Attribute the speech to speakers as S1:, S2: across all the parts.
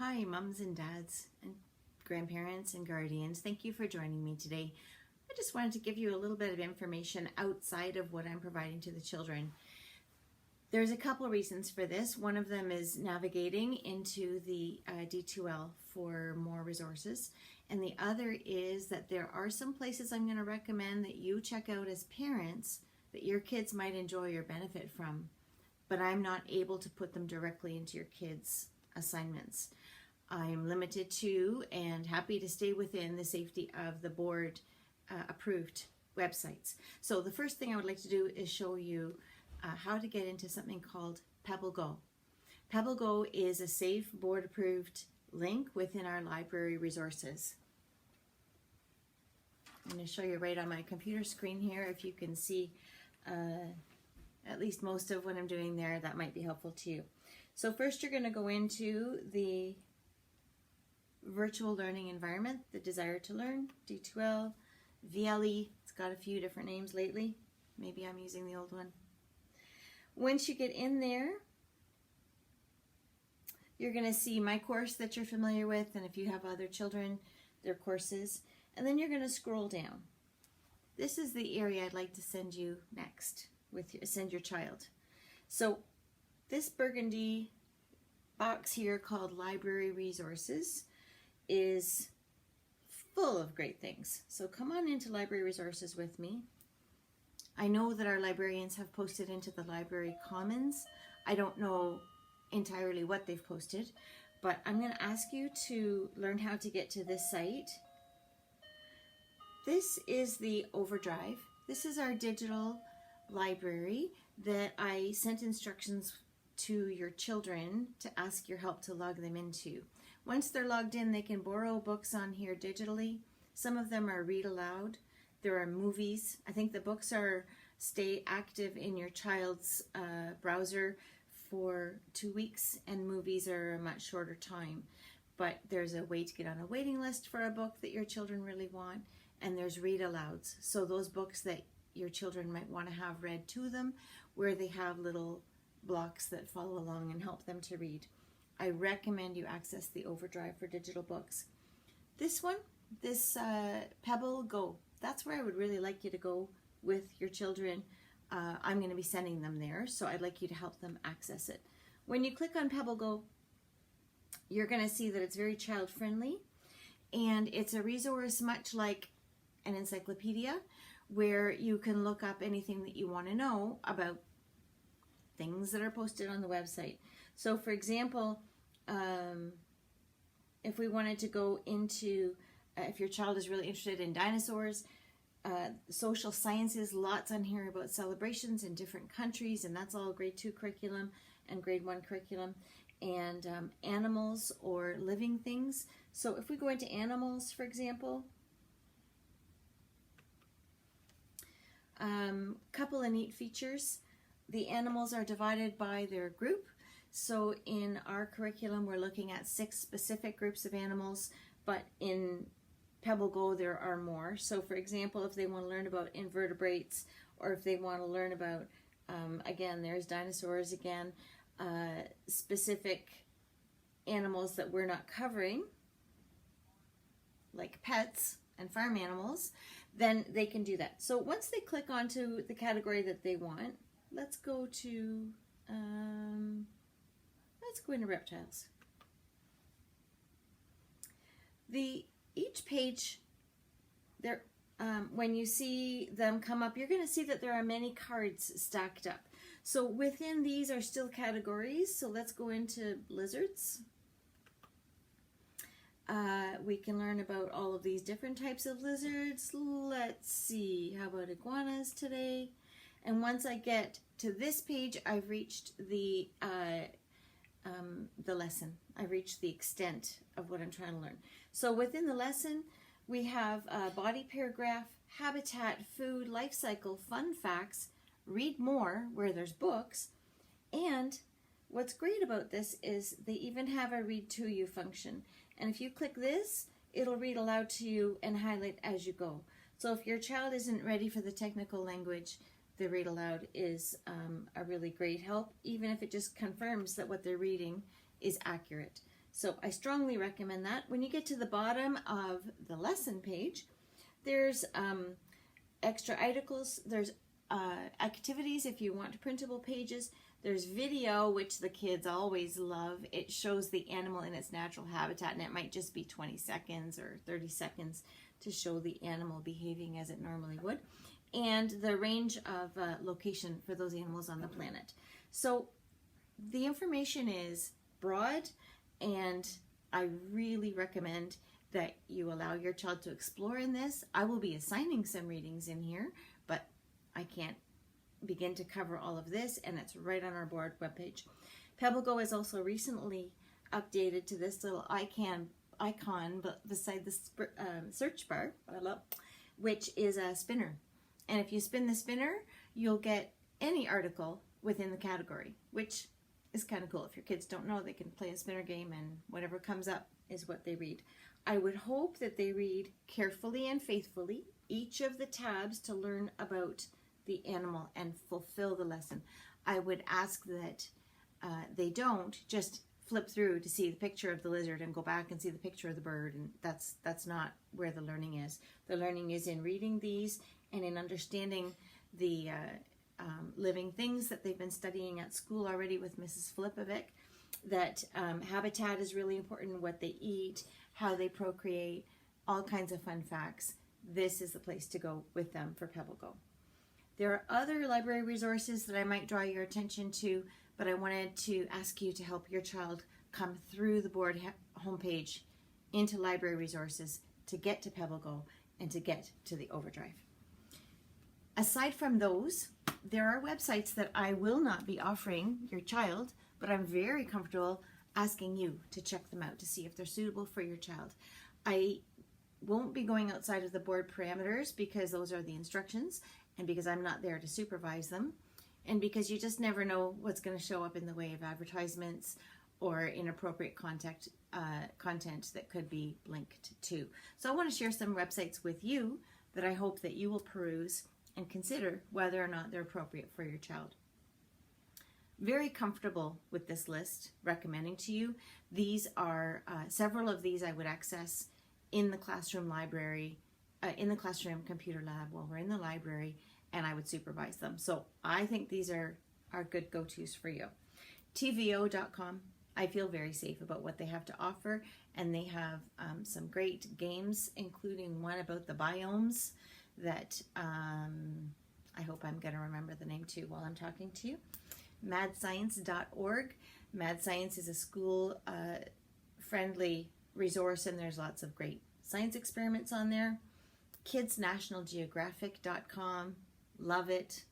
S1: Hi, mums and dads and grandparents and guardians. Thank you for joining me today. I just wanted to give you a little bit of information outside of what I'm providing to the children. There's a couple of reasons for this. One of them is navigating into the D2L for more resources. And the other is that there are some places I'm going to recommend that you check out as parents that your kids might enjoy or benefit from, but I'm not able to put them directly into your kids' assignments. I'm limited to and happy to stay within the safety of the board approved websites. So the first thing I would like to do is show you how to get into something called PebbleGo. PebbleGo is a safe board approved link within our library resources. I'm going to show you right on my computer screen here. If you can see at least most of what I'm doing there, that might be helpful to you. So first you're going to go into the virtual learning environment, the Desire to Learn, D2L, VLE. It's got a few different names lately. Maybe I'm using the old one. Once you get in there, you're going to see my course that you're familiar with, and if you have other children, their courses. And then you're going to scroll down. This is the area I'd like to send you next, send your child. So this burgundy box here called Library Resources is full of great things. So come on into Library Resources with me. I know that our librarians have posted into the Library Commons. I don't know entirely what they've posted, but I'm going to ask you to learn how to get to this site. This is the Overdrive. This is our digital library that I sent instructions to your children to ask your help to log them into. Once they're logged in, they can borrow books on here digitally. Some of them are read aloud. There are movies. I think the books are stay active in your child's browser for 2 weeks, and movies are a much shorter time. But there's a way to get on a waiting list for a book that your children really want, and there's read alouds. So those books that your children might want to have read to them, where they have little blocks that follow along and help them to read. I recommend you access the Overdrive for digital books. This one, this PebbleGo, that's where I would really like you to go with your children. I'm going to be sending them there, so I'd like you to help them access it. When you click on PebbleGo, you're going to see that it's very child friendly, and it's a resource much like an encyclopedia where you can look up anything that you want to know about things that are posted on the website. So for example, if we wanted to go into, if your child is really interested in dinosaurs, social sciences, lots on here about celebrations in different countries, and that's all grade 2 curriculum and grade 1 curriculum, and animals or living things. So if we go into animals, for example, couple of neat features. The animals are divided by their group. So in our curriculum, we're looking at 6 specific groups of animals, but in PebbleGo, there are more. So for example, if they want to learn about invertebrates, or if they want to learn about, again, there's dinosaurs again, specific animals that we're not covering, like pets and farm animals, then they can do that. So once they click onto the category that they want, let's go to, let's go into reptiles. Each page, there, when you see them come up, you're going to see that there are many cards stacked up. So within these are still categories. So let's go into lizards. We can learn about all of these different types of lizards. Let's see, how about iguanas today? And once I get to this page, I've reached the lesson. I've reached the extent of what I'm trying to learn. So within the lesson, we have body paragraph, habitat, food, life cycle, fun facts, read more, where there's books, and what's great about this is they even have a read to you function. And if you click this, it'll read aloud to you and highlight as you go. So if your child isn't ready for the technical language, the read aloud is a really great help, even if it just confirms that what they're reading is accurate. So I strongly recommend that. When you get to the bottom of the lesson page, there's extra articles, there's activities if you want printable pages, there's video, which the kids always love. It shows the animal in its natural habitat, and it might just be 20 seconds or 30 seconds to show the animal behaving as it normally would, and the range of location for those animals on the planet. So the information is broad, and I really recommend that you allow your child to explore in this. I will be assigning some readings in here, but I can't begin to cover all of this, and it's right on our board webpage. PebbleGo is also recently updated to this little icon but beside the search bar, which is a spinner. And if you spin the spinner, you'll get any article within the category, which is kind of cool. If your kids don't know, they can play a spinner game, and whatever comes up is what they read. I would hope that they read carefully and faithfully each of the tabs to learn about the animal and fulfill the lesson. I would ask that they don't just flip through to see the picture of the lizard and go back and see the picture of the bird, and that's not where the learning is. The learning is in reading these and in understanding the living things that they've been studying at school already with Mrs. Filipovic, that habitat is really important, what they eat, how they procreate, all kinds of fun facts. This is the place to go with them for PebbleGo. There are other library resources that I might draw your attention to, but I wanted to ask you to help your child come through the board homepage into library resources to get to PebbleGo and to get to the Overdrive. Aside from those, there are websites that I will not be offering your child, but I'm very comfortable asking you to check them out to see if they're suitable for your child. I won't be going outside of the board parameters because those are the instructions, and because I'm not there to supervise them, and because you just never know what's going to show up in the way of advertisements or inappropriate content that could be linked to. So I want to share some websites with you that I hope that you will peruse and consider whether or not they're appropriate for your child. Very comfortable with this list, recommending to you. These are several of these I would access in the classroom library, in the classroom computer lab while we're in the library, and I would supervise them. So I think these are good go-tos for you. TVO.com, I feel very safe about what they have to offer, and they have some great games, including one about the biomes that I hope I'm going to remember the name too while I'm talking to you. MadScience.org. MadScience is a school-friendly resource, and there's lots of great science experiments on there. KidsNationalGeographic.com, love it.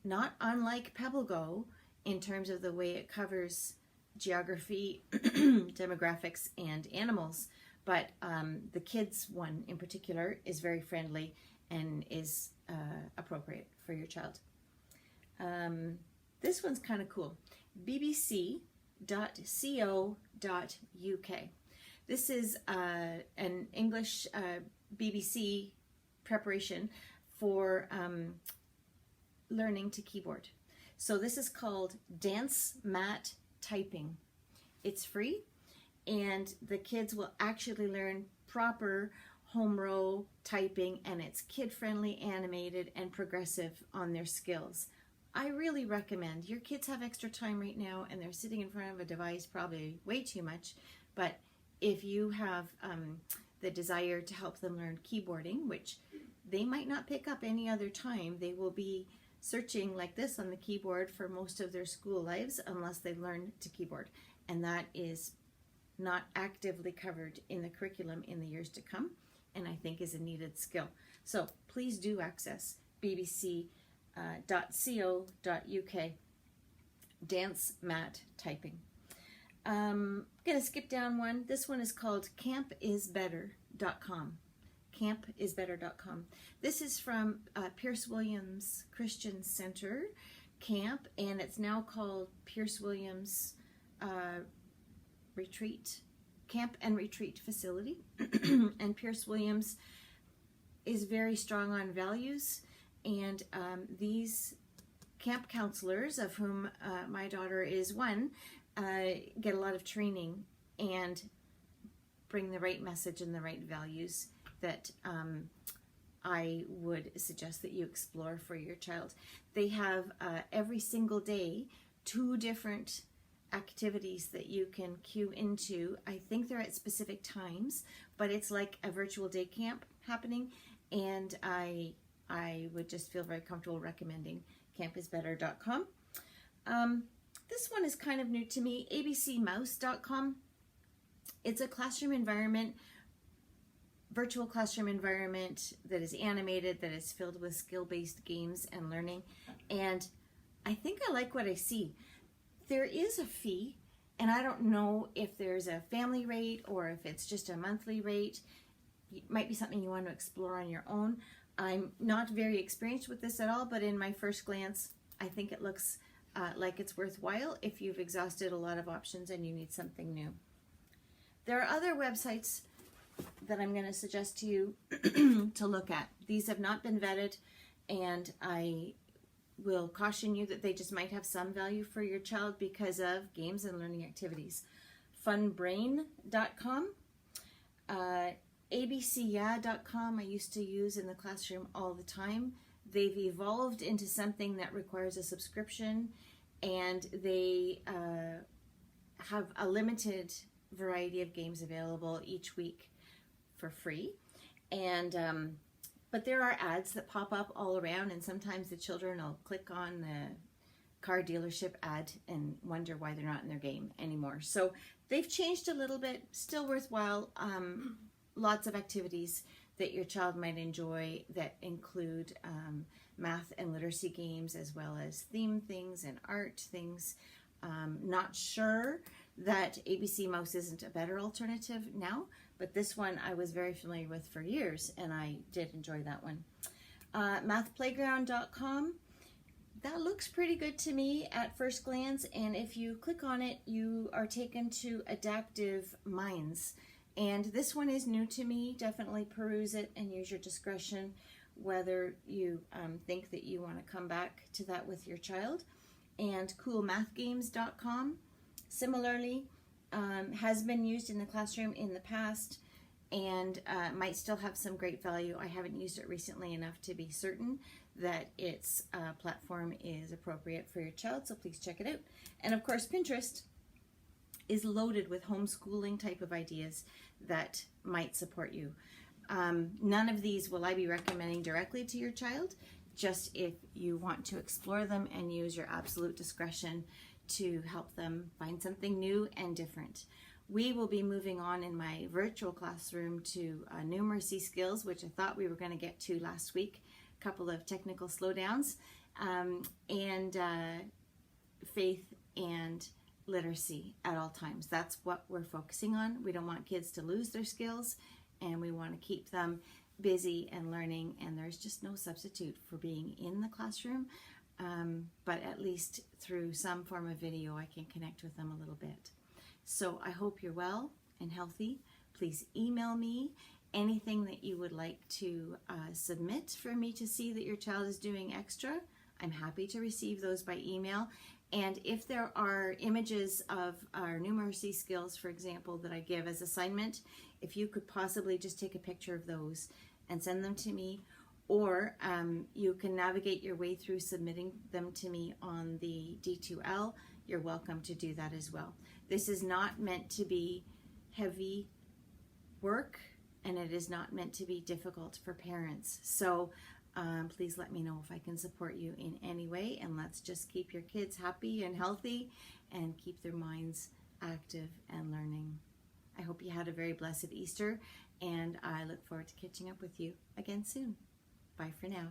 S1: Not unlike PebbleGo in terms of the way it covers geography, demographics, and animals, but the kids one in particular is very friendly and is appropriate for your child. This one's kind of cool. bbc.co.uk. This is an English BBC preparation for learning to keyboard. So this is called Dance Mat Typing. It's free, and the kids will actually learn proper home row typing, and it's kid-friendly, animated, and progressive on their skills. I really recommend. Your kids have extra time right now, and they're sitting in front of a device probably way too much, but if you have the desire to help them learn keyboarding, which they might not pick up any other time, they will be searching like this on the keyboard for most of their school lives unless they learn to keyboard, and that is not actively covered in the curriculum in the years to come, and I think is a needed skill. So please do access bbc.co.uk Dance Mat Typing. I'm going to skip down one. This one is called campisbetter.com. Campisbetter.com. This is from Pierce Williams Christian Center Camp, and it's now called Pierce Williams Camp and Retreat Facility. And Pierce Williams is very strong on values, and these camp counselors, of whom my daughter is one, get a lot of training and bring the right message and the right values that I would suggest that you explore for your child. They have every single day 2 different activities that you can cue into. I think they're at specific times, but it's like a virtual day camp happening, and I would just feel very comfortable recommending campisbetter.com. This one is kind of new to me, abcmouse.com. It's a classroom environment, virtual classroom environment that is animated, that is filled with skill-based games and learning, and I think I like what I see. There is a fee, and I don't know if there's a family rate or if it's just a monthly rate. It might be something you want to explore on your own. I'm not very experienced with this at all, but in my first glance, I think it looks like it's worthwhile if you've exhausted a lot of options and you need something new. There are other websites that I'm going to suggest to you to look at. These have not been vetted, and I will caution you that they just might have some value for your child because of games and learning activities. Funbrain.com, abcya.com I used to use in the classroom all the time. They've evolved into something that requires a subscription, and they have a limited variety of games available each week for free. And but there are ads that pop up all around, and sometimes the children will click on the car dealership ad and wonder why they're not in their game anymore. So they've changed a little bit, still worthwhile. Lots of activities that your child might enjoy that include math and literacy games, as well as theme things and art things. Not sure that ABC Mouse isn't a better alternative now, but this one I was very familiar with for years, and I did enjoy that one. Mathplayground.com, that looks pretty good to me at first glance, and if you click on it, you are taken to Adaptive Minds. And this one is new to me. Definitely peruse it and use your discretion whether you think that you want to come back to that with your child. And coolmathgames.com, similarly, has been used in the classroom in the past and might still have some great value. I haven't used it recently enough to be certain that its platform is appropriate for your child, so please check it out. And of course, Pinterest is loaded with homeschooling type of ideas that might support you. None of these will I be recommending directly to your child, just if you want to explore them and use your absolute discretion to help them find something new and different. We will be moving on in my virtual classroom to numeracy skills, which I thought we were going to get to last week. A couple of technical slowdowns, and faith and literacy at all times. That's what we're focusing on. We don't want kids to lose their skills, and we want to keep them busy and learning, and there's just no substitute for being in the classroom, but at least through some form of video I can connect with them a little bit. So I hope you're well and healthy. Please email me anything that you would like to submit for me to see that your child is doing extra. I'm happy to receive those by email. And if there are images of our numeracy skills, for example, that I give as assignment, if you could possibly just take a picture of those and send them to me, or you can navigate your way through submitting them to me on the D2L, you're welcome to do that as well. This is not meant to be heavy work, and it is not meant to be difficult for parents. So please let me know if I can support you in any way, and let's just keep your kids happy and healthy and keep their minds active and learning. I hope you had a very blessed Easter, and I look forward to catching up with you again soon. Bye for now.